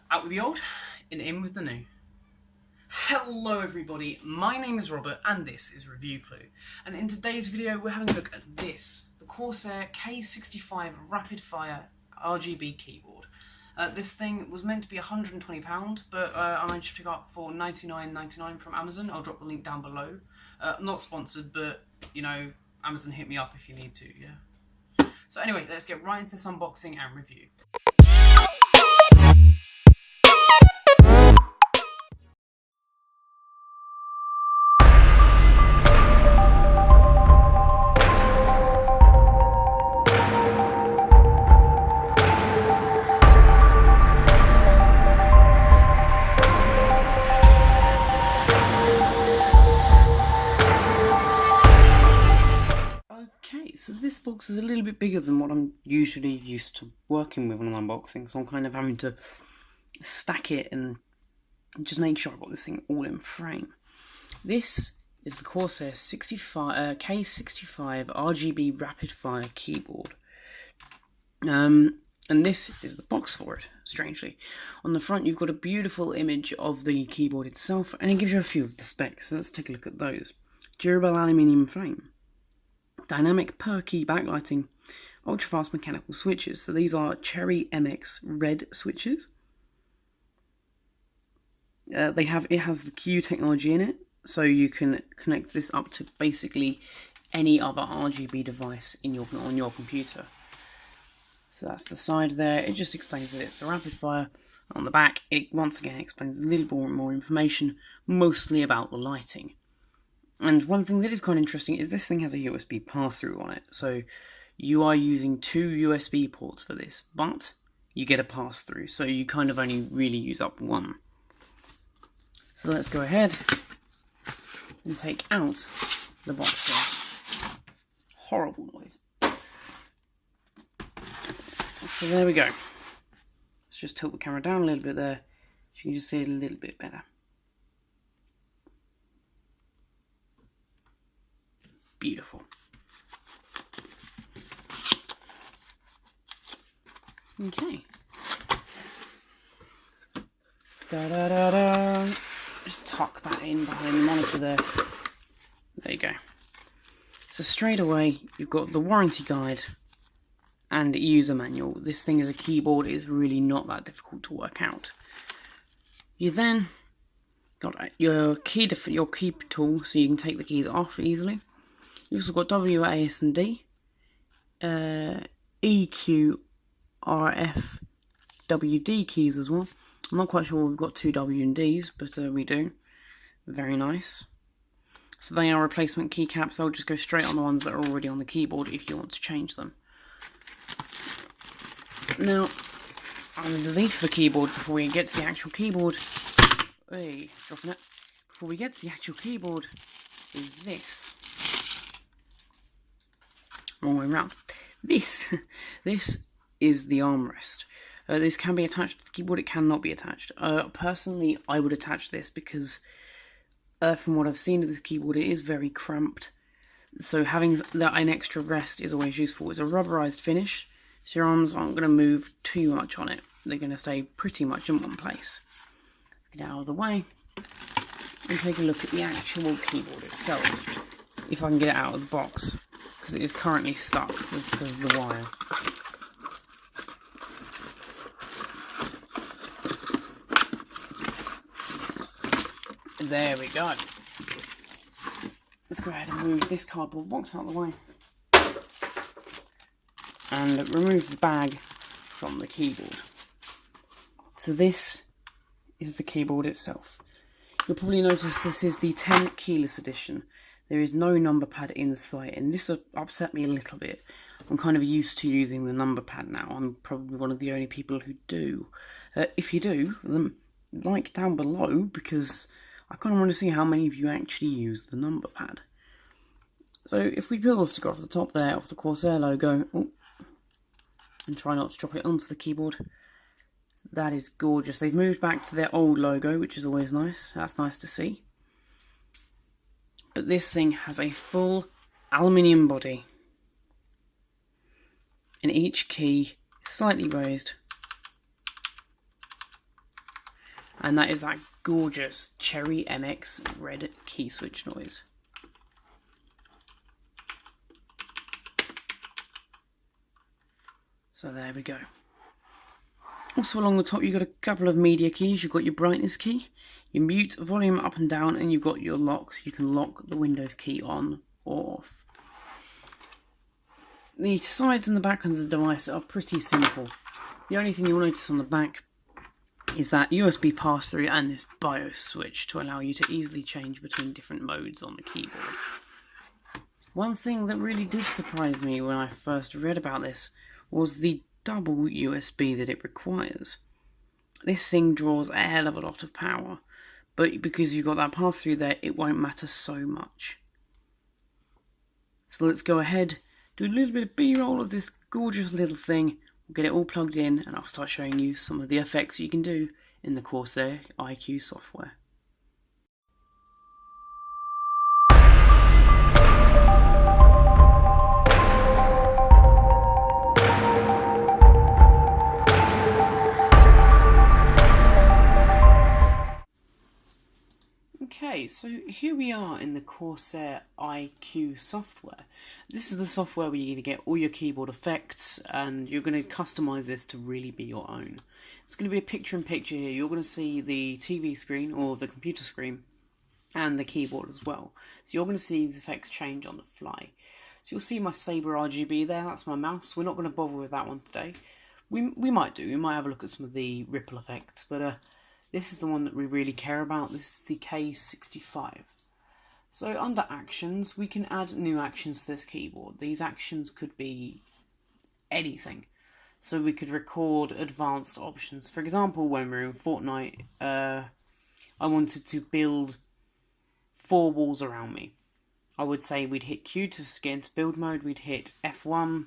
Out with the old, and in with the new. Hello everybody, my name is Robert and this is Review Clue. And in today's video we're having a look at this, the Corsair K65 RapidFire RGB keyboard. This thing was meant to be £120, but I managed to pick up for $99.99 from Amazon. I'll drop the link down below. Not sponsored, but you know, Amazon hit me up if you need to, yeah. So anyway, let's get right into this unboxing and review. So this box is a little bit bigger than what I'm usually used to working with when I'm unboxing, so I'm kind of having to stack it and just make sure I've got this thing all in frame. This is the Corsair K65 RGB RapidFire Keyboard. And this is the box for it, strangely. On the front you've got a beautiful image of the keyboard itself, and it gives you a few of the specs, so let's take a look at those. Durable aluminium frame. Dynamic per key backlighting, ultra fast mechanical switches. So these are Cherry MX red switches. It has the Q technology in it, so you can connect this up to basically any other RGB device on your computer. So that's the side there. It just explains that it's a rapid fire. On the back, it once again explains a little more information, mostly about the lighting. And one thing that is quite interesting is this thing has a USB pass-through on it. So you are using 2 USB ports for this, but you get a pass-through. So you kind of only really use up one. So let's go ahead and take out the box here. Horrible noise. So there we go. Let's just tilt the camera down a little bit there. So you can just see it a little bit better. Beautiful. Okay. Da-da-da-da. Just tuck that in behind the monitor there. There you go. So straight away, you've got the warranty guide and user manual. This thing as a keyboard is really not that difficult to work out. You then got your key tool, so you can take the keys off easily. You've also got WASD, EQ, RF, WD keys as well. I'm not quite sure we've got 2 W and Ds, but we do. Very nice. So they are replacement keycaps. They'll just go straight on the ones that are already on the keyboard if you want to change them. Now, underneath the keyboard, before we get to the actual keyboard, hey, dropping it. Before we get to the actual keyboard, is this. Wrong way around. This is the armrest. This can be attached to the keyboard, it cannot be attached. Personally, I would attach this because from what I've seen of this keyboard, it is very cramped. So having an extra rest is always useful. It's a rubberized finish, so your arms aren't going to move too much on it. They're going to stay pretty much in one place. Get out of the way and take a look at the actual keyboard itself. If I can get it out of the box, because it is currently stuck because of the wire. There we go. Let's go ahead and move this cardboard box out of the way. And remove the bag from the keyboard. So this is the keyboard itself. You'll probably notice this is the 10 keyless edition. There is no number pad in sight, and this upset me a little bit. I'm kind of used to using the number pad now. I'm probably one of the only people who do. If you do, then like down below, because I kind of want to see how many of you actually use the number pad. So if we peel the sticker off the top there, off the Corsair logo, and try not to drop it onto the keyboard, that is gorgeous. They've moved back to their old logo, which is always nice. That's nice to see. But this thing has a full aluminium body, and each key is slightly raised And that is that gorgeous Cherry MX red key switch noise. So there we go. Also along the top you've got a couple of media keys. You've got your brightness key, your mute, volume up and down, and you've got your locks. You can lock the Windows key on or off. The sides and the back of the device are pretty simple. The only thing you'll notice on the back is that USB pass-through and this BIOS switch to allow you to easily change between different modes on the keyboard. One thing that really did surprise me when I first read about this was the double USB that it requires. This thing draws a hell of a lot of power, but because you've got that pass-through there, it won't matter so much. So let's go ahead, do a little bit of B-roll of this gorgeous little thing, we'll get it all plugged in, and I'll start showing you some of the effects you can do in the Corsair iQ software. Okay, so here we are in the Corsair iQ software. This is the software where you're going to get all your keyboard effects and you're going to customize this to really be your own. It's going to be a picture-in-picture here. You're going to see the TV screen or the computer screen and the keyboard as well. So you're going to see these effects change on the fly. So you'll see my Sabre RGB there, that's my mouse. We're not going to bother with that one today. We might have a look at some of the ripple effects, but this is the one that we really care about. This is the K65. So under actions, we can add new actions to this keyboard. These actions could be anything. So we could record advanced options. For example, when we're in Fortnite, I wanted to build 4 walls around me. I would say we'd hit Q to get into build mode. We'd hit F1,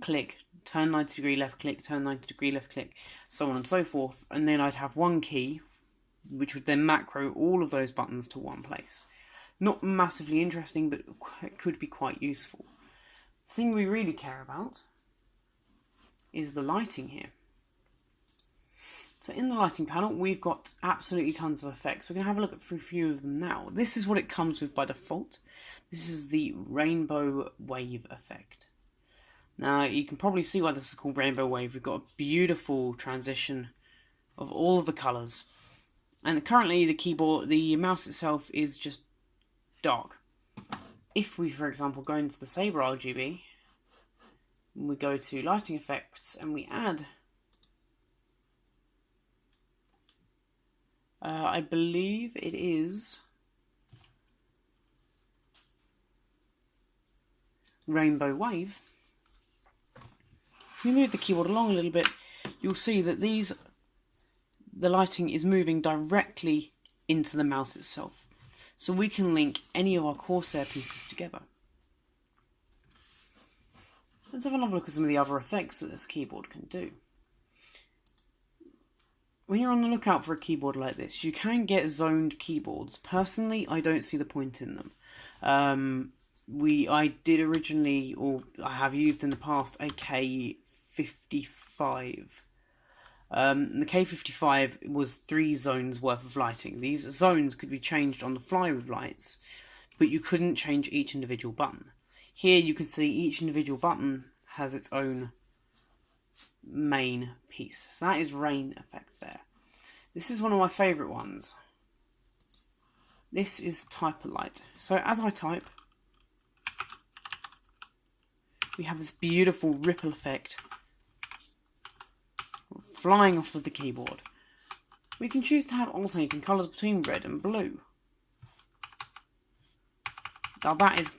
click, turn 90 degree left click, turn 90 degree left click, so on and so forth, and then I'd have one key which would then macro all of those buttons to one place. Not massively interesting, but it could be quite useful. The thing we really care about is the lighting here. So in the lighting panel we've got absolutely tons of effects. We're going to have a look at a few of them now. This is what it comes with by default. This is the rainbow wave effect. Now, you can probably see why this is called Rainbow Wave. We've got a beautiful transition of all of the colours. And currently the mouse itself is just dark. If we, for example, go into the Sabre RGB, we go to lighting effects and we add, I believe it is Rainbow Wave. If we move the keyboard along a little bit, you'll see that the lighting is moving directly into the mouse itself. So we can link any of our Corsair pieces together. Let's have another look at some of the other effects that this keyboard can do. When you're on the lookout for a keyboard like this, you can get zoned keyboards. Personally, I don't see the point in them. I did originally, or I have used in the past, a K65. The K55 was 3 zones worth of lighting. These zones could be changed on the fly with lights, but you couldn't change each individual button. Here you can see each individual button has its own main piece. So that is rain effect there. This is one of my favourite ones. This is type light. So as I type, we have this beautiful ripple effect flying off of the keyboard. We can choose to have alternating colours between red and blue. Now that is,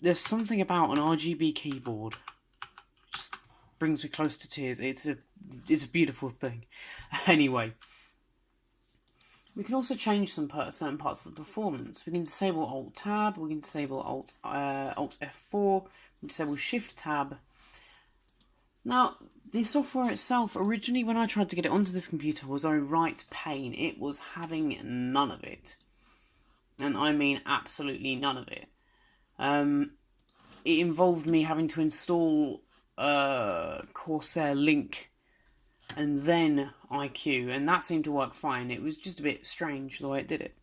there's something about an RGB keyboard just brings me close to tears. It's a beautiful thing. Anyway, we can also change certain parts of the performance. We can disable Alt Tab, we can disable Alt F4, we can disable Shift Tab. Now, the software itself, originally when I tried to get it onto this computer, was a right pain. It was having none of it. And I mean absolutely none of it. It involved me having to install Corsair Link and then IQ, and that seemed to work fine. It was just a bit strange the way it did it.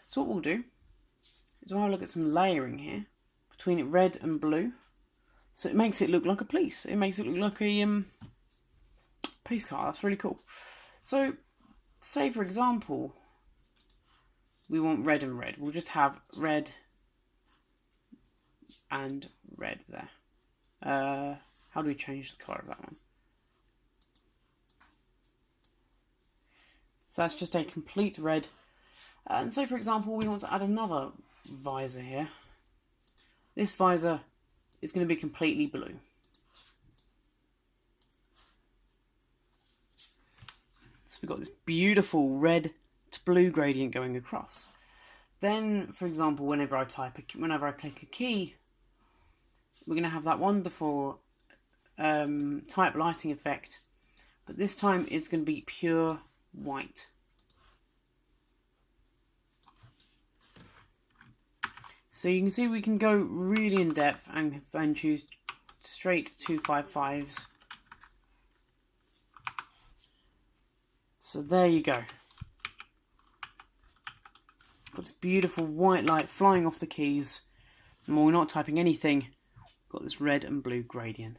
So what we'll do is we'll have a look at some layering here between it red and blue. So it makes it look like a police. It makes it look like a police car. That's really cool. So say for example we want red and red. We'll just have red and red there. How do we change the colour of that one? So that's just a complete red. And say for example we want to add another visor here. This visor is going to be completely blue. So we've got this beautiful red to blue gradient going across. Then, for example, whenever I click a key, we're going to have that wonderful type lighting effect, but this time it's going to be pure white. So you can see we can go really in depth and choose straight 255s. So there you go. Got this beautiful white light flying off the keys, and when we're not typing anything, got this red and blue gradient.